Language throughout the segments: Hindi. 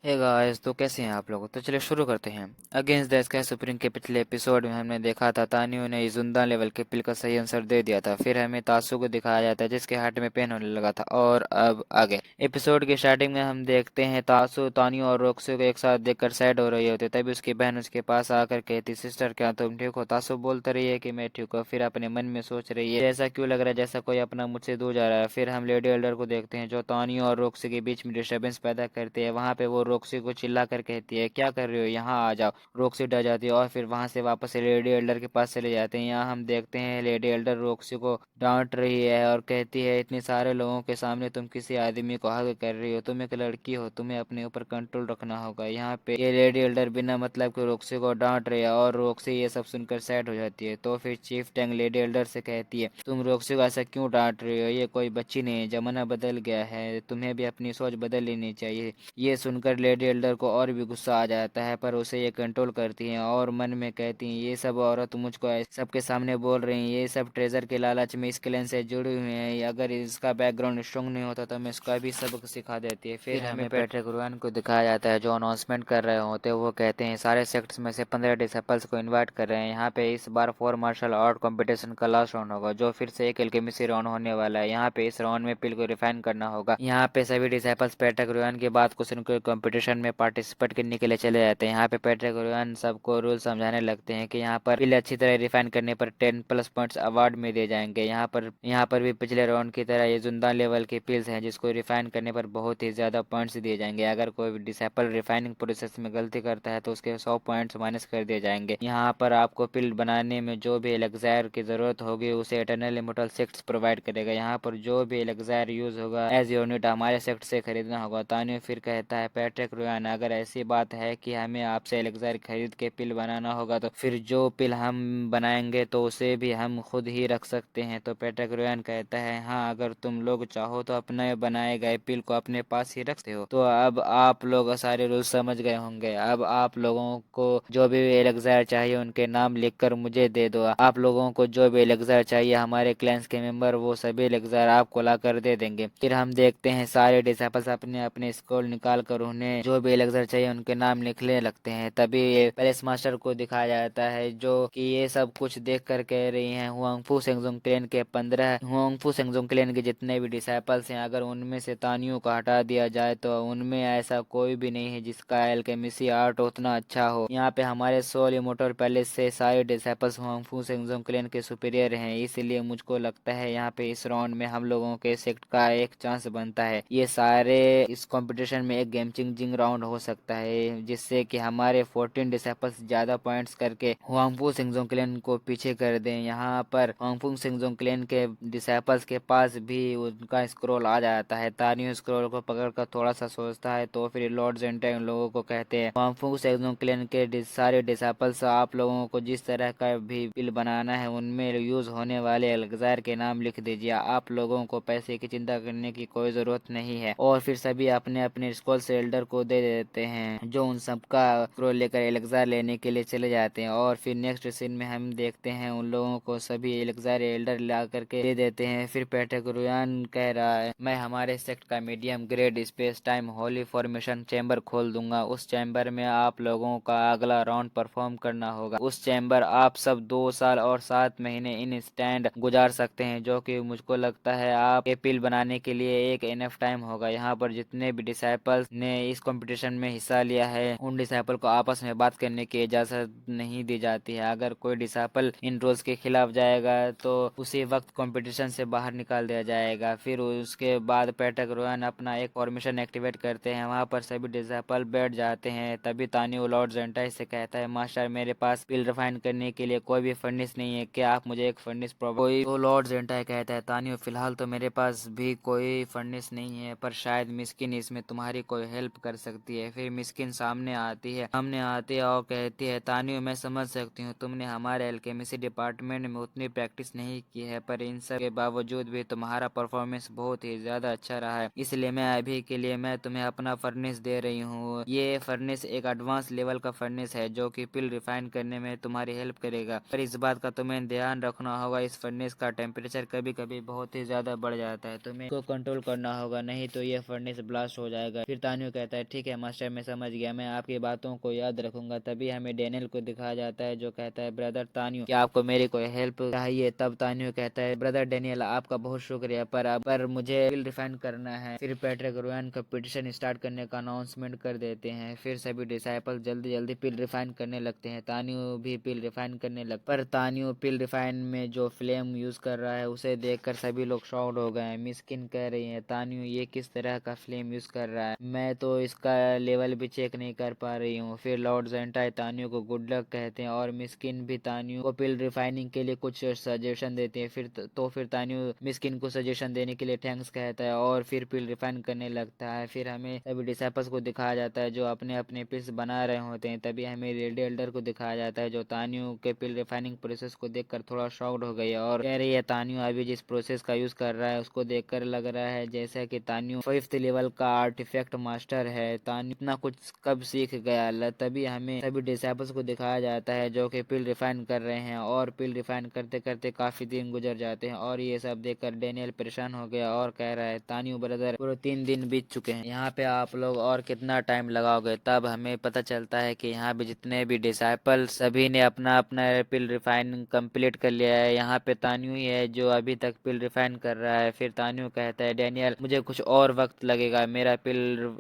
हे गाइस, तो कैसे हैं आप लोग। तो चलिए शुरू करते हैं। अगेंस्ट द स्काई सुप्रीम के पिछले एपिसोड में हमने देखा था तानियो ने इजुंदा लेवल के पिल का सही आंसर दे दिया था। फिर हमें तासु को दिखाया जाता है जिसके हार्ट में पेन होने लगा था। और अब आगे एपिसोड की स्टार्टिंग में हम देखते हैं तासु तानियो और रोक्सू को एक साथ देखकर सैड हो रही होती है। तभी उसकी बहन उसके पास आकर कहती, सिस्टर क्या तुम ठीक हो। तासु बोलता रही है कि मैं ठीक हूँ। फिर अपने मन में सोच रही है ऐसा क्यों लग रहा है जैसा कोई अपना मुझसे दूर जा रहा है। फिर हम लेडी एल्डर को देखते हैं जो तानियो और रोक्सी के बीच में डिस्टर्बेंस पैदा करती है। वहां पे वो रोक्सी को चिल्ला कर कहती है, क्या कर रहे हो, यहाँ आ जाओ। रोक्सी डर जाती है और फिर वहां से वापस लेडी एल्डर के पास चले जाते हैं। यहाँ हम देखते हैं लेडी एल्डर रोक्सी को डांट रही है और कहती है, इतने सारे लोगों के सामने तुम किसी आदमी को हग कर रही हो, तुम एक लड़की हो, तुम्हें अपने ऊपर कंट्रोल रखना होगा। यहाँ पे ये लेडी एल्डर बिना मतलब के रोक्सी को डांट रही है और रोक्सी ये सब सुनकर सैड हो जाती है। तो फिर चीफ टैंग लेडी एल्डर से कहती है, तुम रोक्सी को ऐसा क्यों डांट रही हो, ये कोई बच्ची नहीं है, जमाना बदल गया है, तुम्हें भी अपनी सोच बदल लेनी चाहिए। ये सुनकर लेडी एल्डर को और भी गुस्सा आ जाता है पर उसे ये कंट्रोल करती हैं और मन में कहती हैं, ये सब औरत मुझको सबके सामने बोल रही हैं, ये सब ट्रेजर के लालच में इस क्लैन से जुड़ी हुई हैं, अगर इसका बैकग्राउंड स्ट्रांग नहीं होता तो मैं इसका भी सबक सिखा देती है। फिर हमें पैट्रिक रुआन को दिखाया जाता है जो अनाउंसमेंट कर रहे होते हैं। वो कहते हैं सारे सेक्ट्स में से 15 डिसेपल्स को इन्वाइट कर रहे हैं। यहाँ पे इस बार 4 मार्शल आर्ट कंपटीशन का लास्ट राउंड होगा जो फिर से एक एल्केमिस्ट्री राउंड होने वाला है। यहाँ पे इस राउंड में पिल को रिफाइन करना होगा। यहाँ पे सभी डिसेपल्स पैट्रिक रुआन की बात को सुनकर कंपटीशन में पार्टिसिपेट करने के लिए चले जाते हैं। यहाँ पे पैट्रिक रुआन सबको रूल समझाने लगते हैं कि यहाँ पर पिल अच्छी तरह रिफाइन करने पर 10+ पॉइंट्स अवार्ड में दिए जाएंगे। यहाँ पर भी पिछले राउंड की तरह ये जुंदा लेवल की पिल्स हैं जिसको रिफाइन करने पर बहुत ही ज्यादा पॉइंट्स दिए जाएंगे। अगर कोई डिसेपल रिफाइनिंग प्रोसेस में गलती करता है तो उसके 100 पॉइंट्स माइनस कर दिए जाएंगे। यहाँ पर आपको पिल बनाने में जो भी एलेक्सायर की जरूरत होगी उसे इटर्नल इमोर्टल सेक्ट्स प्रोवाइड करेगा। यहाँ पर जो भी एलेक्सायर यूज होगा एज यूनिट हमारे सेक्ट से खरीदना होगा। तानियो फिर कहता है, पैट्रिक रुआन अगर ऐसी बात है कि हमें आपसे एलेक्सायर खरीद के पिल बनाना होगा तो फिर जो पिल हम बनाएंगे तो उसे भी हम खुद ही रख सकते हैं। तो पैट्रिक रुआन कहता है, हाँ अगर तुम लोग चाहो तो अपने बनाए गए पिल को अपने पास ही रखते हो। तो अब आप लोग सारे रूल समझ गए होंगे। अब आप लोगों को जो भी एलेक्सायर चाहिए उनके नाम लिखकर मुझे दे दो। आप लोगों को जो भी एलेक्सायर चाहिए हमारे क्लैंस के मेंबर वो सभी एलेक्सायर आपको ला कर दे देंगे। फिर हम देखते हैं सारे डिसाइपल्स अपने अपने स्क्रॉल निकाल कर उन्हें जो भी एलेक्सायर चाहिए उनके नाम लिखने लगते हैं। तभी ये पैलेस मास्टर को दिखाया जाता है जो कि ये सब कुछ देख कर कह रही हैं, हुआंगफू सेंगजुंग क्लैन के 15 हुआंगफू सेंगजुंग क्लैन के जितने भी डिसाइपल्स हैं अगर उनमें से तानियों को हटा दिया जाए तो उनमें ऐसा कोई भी नहीं है जिसका एल्केमिसी आर्ट उतना अच्छा हो। यहाँ पे हमारे सोल इमोर्टल पैलेस से सारे डिसाइपल्स हुआंगफू सेंगजुंग क्लैन के सुपीरियर हैं। इसलिए मुझको लगता है यहाँ पे इस राउंड में हम लोगों के सेक्ट का एक चांस बनता है। ये सारे इस कंपटीशन में एक गेम चेंजिंग राउंड हो सकता है जिससे कि हमारे 14 डिसेपल्स ज्यादा पॉइंट्स करके हुआंगफू सिंगजोंग क्लैन को पीछे कर दें। यहाँ पर हुआंगफू सिंगजोंग क्लैन के डिसेपल्स के पास भी उनका स्क्रॉल आ जाता है। तानियो स्क्रॉल को पकड़कर थोड़ा सा सोचता है तो फिर लॉर्ड जेंटा इन लोगों को कहते हैं, हुआंगफू सिंगजोंग क्लैन के सारे डिसेपल्स आप लोगों को जिस तरह का भी बिल बनाना है उनमें यूज होने वाले एलेक्सायर के नाम लिख दीजिए। आप लोगों को पैसे की चिंता करने की कोई जरूरत नहीं है। और फिर सभी अपने अपने स्क्रॉल से एल्डर को दे देते हैं जो उन सबका स्क्रॉल लेकर एलेक्सायर लेने के लिए चले जाते हैं। और फिर नेक्स्ट सीन में हम देखते हैं उन लोगों को सभी एलेक्सायर एल्डर ला करके दे देते हैं। फिर पैट्रिक रुआन कह रहा है, मैं हमारे सेक्ट का medium grade space time Holi formation chamber खोल दूंगा। उस चैम्बर में आप लोगों का अगला राउंड परफॉर्म करना होगा। उस चैम्बर आप सब 2 साल और 7 महीने इन स्टैंड गुजार सकते हैं जो कि मुझको लगता है आप ये पिल बनाने के लिए एक एनफ टाइम होगा। यहाँ पर जितने भी डिसाइपल्स ने इस कंपटीशन में हिस्सा लिया है उन डिसाइपल को आपस में बात करने की इजाजत नहीं दी जाती है। अगर कोई डिसाइपल इन रूल्स के खिलाफ जाएगा तो उसी वक्त कंपटीशन से बाहर निकाल दिया जाएगा। फिर उसके बाद पैट्रिक रुआन अपना एक फॉर्मेशन एक्टिवेट करते हैं। वहाँ पर सभी डिसाइपल बैठ जाते हैं। तभी तानियो लॉर्ड जेंटाई से कहता है, मास्टर मेरे पास पिल रिफाइन करने के लिए कोई भी फर्नेस नहीं है, क्या आप मुझे एक फर्नेस प्रोवाइड। तो लॉर्ड जेंटाई कहता है, तानियो फिलहाल तो मेरे पास भी कोई फर्नेस नहीं है पर शायद मिस्किन इसमें तुम्हारी कोई हेल्प कर सकती है। फिर मिस्किन सामने आती है और कहती है, तानियो मैं समझ सकती हूँ तुमने हमारे एल्केमिसी डिपार्टमेंट में उतनी प्रैक्टिस नहीं की है पर इन सब के बावजूद भी तुम्हारा परफॉर्मेंस बहुत ही ज्यादा अच्छा रहा है, इसलिए मैं अभी के लिए मैं तुम्हें अपना फर्नेस दे रही हूँ। ये फर्नेस एक एडवांस लेवल का फर्नेस है जो कि पिल रिफाइन करने में तुम्हारी हेल्प करेगा। पर इस बात का तुम्हें ध्यान रखना होगा, इस फर्नेस का टेम्परेचर कभी कभी बहुत ही ज्यादा बढ़ जाता है, तुम्हें को कंट्रोल करना होगा नहीं तो ये फर्नेस ब्लास्ट हो जाएगा। फिर तानियो कहता कहता है ठीक है मास्टर, मैं समझ गया, मैं आपकी बातों को याद रखूंगा। तभी हमें डैनियल को दिखाया जाता है जो कहता है ब्रदर तानियो, क्या आपको मेरी कोई हेल्प चाहिए? तब तानियो कहता है ब्रदर डैनियल आपका बहुत शुक्रिया, पर मुझे पिल रिफाइन करना है। फिर पैट्रिक रोयान का पिटिशन स्टार्ट करने का अनाउंसमेंट कर देते हैं। फिर सभी डिसाइपल जल्दी जल्दी पिल रिफाइन करने लगते हैं। तानियो भी पिल रिफाइन करने लग, पर तानियो पिल रिफाइन में जो फ्लेम यूज कर रहा है उसे देखकर सभी लोग शॉक्ड हो गए हैं। मिस किन कह रही है तानियो ये किस तरह का फ्लेम यूज कर रहा है, मैं तो इसका लेवल भी चेक नहीं कर पा रही हूँ। फिर लॉर्ड जेंटाई तानियो को गुड लक कहते हैं और मिस्किन भी तानियो को पिल रिफाइनिंग के लिए कुछ सजेशन देते हैं। फिर तानियो मिस्किन को सजेशन देने के लिए थैंक्स कहता है और फिर पिल रिफाइन करने लगता है। फिर हमें सभी डिसाइपल्स को दिखाया जाता है जो अपने अपने पिल्स बना रहे होते हैं। तभी हमें रेडी एल्डर को दिखाया जाता है जो तानियो के पिल रिफाइनिंग प्रोसेस को देखकर थोड़ा शॉक्ड हो गई है और कह रही है तानियो अभी जिस प्रोसेस का यूज कर रहा है उसको देखकर लग रहा है जैसा कि तानियो 5th लेवल का आर्टिफैक्ट मास्टर है। तानियो इतना कुछ कब सीख गया? तभी हमें सभी डिसाइपल्स को दिखाया जाता है जो कि पिल रिफाइन कर रहे हैं और पिल रिफाइन करते करते काफी दिन गुजर जाते हैं और ये सब देखकर डैनियल परेशान हो गया और कह रहा है तानियो ब्रदर पूरे 3 दिन बीत चुके हैं, यहाँ पे आप लोग और कितना टाइम लगाओगे? तब हमें पता चलता है कि यहाँ पे जितने भी डिसाइपल सभी ने अपना अपना पिल रिफाइन कंप्लीट कर लिया है। यहाँ पे तानियो ही है जो अभी तक पिल रिफाइन कर रहा है। फिर तानियो कहता है डैनियल मुझे कुछ और वक्त लगेगा, मेरा पिल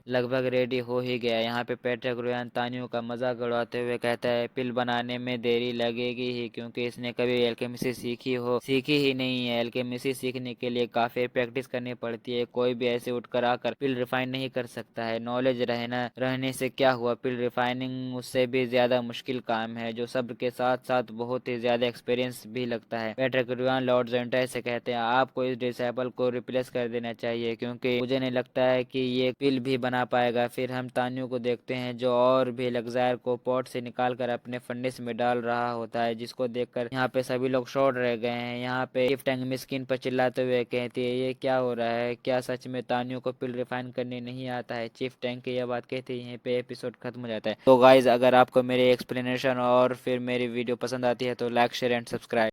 लगभग रेडी हो ही गया। यहाँ पे पैट्रिक रोयान तानियो का मजाक उड़ाते हुए कहता है पिल बनाने में देरी लगेगी ही क्योंकि इसने कभी एल्केमिस्ट्री सीखी ही नहीं है। एल्केमिस्ट्री सीखने के लिए काफी प्रैक्टिस करनी पड़ती है, कोई भी ऐसे उठकर आकर पिल रिफाइन नहीं कर सकता है। नॉलेज रहने से क्या हुआ, पिल रिफाइनिंग उससे भी ज्यादा मुश्किल काम है जो सबके साथ साथ बहुत ही ज्यादा एक्सपीरियंस भी लगता है। पैट्रिक रोयान लॉर्ड जेंटाई से कहते हैं आपको इस डिसेबल को रिप्लेस कर देना चाहिए क्योंकि मुझे नहीं लगता है कि ये पिल भी बना पाएगा। फिर हम तानियो को देखते हैं जो और भी एलेक्सायर को पॉट से निकाल कर अपने फंडिस में डाल रहा होता है, जिसको देखकर यहाँ पे सभी लोग शॉर्ट रह गए हैं। यहाँ पे चीफ टैंक मिस्किन पर चिल्लाते हुए कहती है ये क्या हो रहा है, क्या सच में तानियो को पिल रिफाइन करने नहीं आता है? चीफ टैंक की यह बात कहती है, यहीं पे एपिसोड खत्म हो जाता है। तो गाइज अगर आपको मेरी एक्सप्लेनेशन और फिर मेरी वीडियो पसंद आती है तो लाइक शेयर एंड सब्सक्राइब।